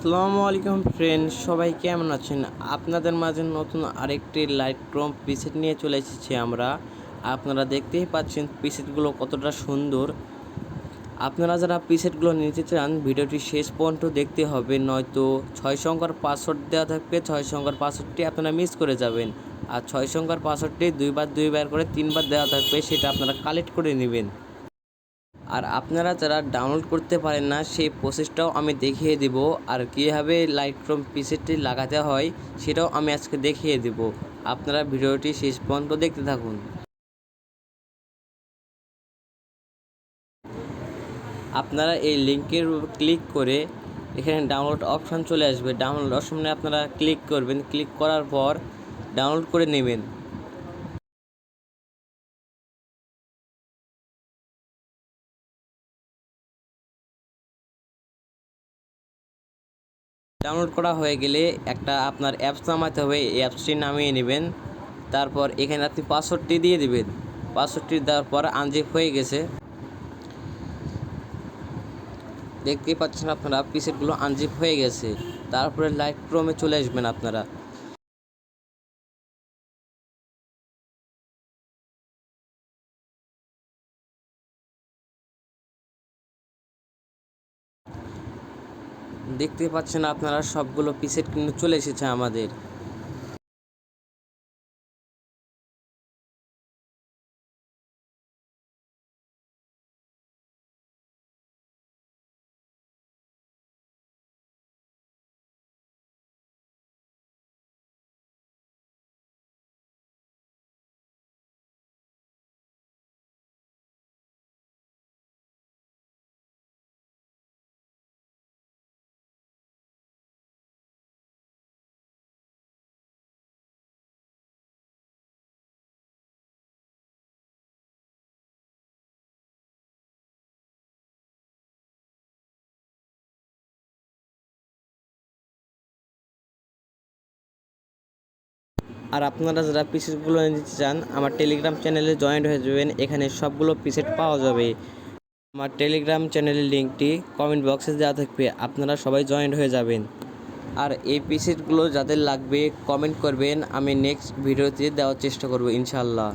আসসালামু আলাইকুম ফ্রেন্ড, সবাই কেমন আছেন? আপনাদের মাঝে নতুন আরেকটি লাইটক্রোম প্রিসেট নিয়ে চলে এসেছি আমরা। আপনারা দেখতেই পাচ্ছেন প্রিসেটগুলো কতটা সুন্দর। আপনারা যারা প্রিসেটগুলো নিতে চান ভিডিওটি শেষ পর্যন্ত দেখতে হবে, নয়তো 6 সংখ্যার পাসওয়ার্ড দেওয়া থাকবে, 6 সংখ্যার পাসওয়ার্ডটি আপনারা মিস করে যাবেন। আর 6 সংখ্যার পাসওয়ার্ডটি দুইবার করে 3বার দেওয়া থাকবে, সেটা আপনারা কালেক্ট করে নেবেন। আর আপনারা যারা ডাউনলোড করতে পারেন না সেই প্রসেসটাও আমি দেখিয়ে দেব, আর কীভাবে লাইটক্রোম প্রিসেটটি লাগাতে হয় সেটাও আমি আজকে দেখিয়ে দেব। আপনারা ভিডিওটি শেষ পর্যন্ত দেখতে থাকুন। আপনারা এই লিঙ্কের উপর ক্লিক করে এখানে ডাউনলোড অপশান চলে আসবে। ডাউনলোড অপশানে আপনারা ক্লিক করবেন, ক্লিক করার পর ডাউনলোড করে নেবেন। ডাউনলোড করা হয়ে গেলে একটা আপনার অ্যাপস নামাতে হবে, এই অ্যাপসটি নামিয়ে নেবেন। তারপর এখানে আপনি পাসওয়ার্ডটি দিয়ে দিবেন। পাসওয়ার্ডটি দেওয়ার পর আনজিপ হয়ে গেছে, দেখতেই পাচ্ছেন আপনারা প্রিসেটগুলো আনজিপ হয়ে গেছে। তারপরে লাইটক্রোমে চলে আসবেন। আপনারা দেখতে পাচ্ছেন আপনারা সবগুলো প্রিসেট কিন্তু চলে এসেছে আমাদের। আর আপনারা যারা প্রিসেটগুলো নিতে চান আমার টেলিগ্রাম চ্যানেলে জয়েন্ট হয়ে যাবেন, এখানে সবগুলো প্রিসেট পাওয়া যাবে। আমার টেলিগ্রাম চ্যানেলের লিঙ্কটি কমেন্ট বক্সে দেওয়া থাকবে, আপনারা সবাই জয়েন্ট হয়ে যাবেন। আর এই প্রিসেটগুলো যাদের লাগবে কমেন্ট করবেন, আমি নেক্সট ভিডিওতে দেওয়ার চেষ্টা করব ইনশাআল্লাহ।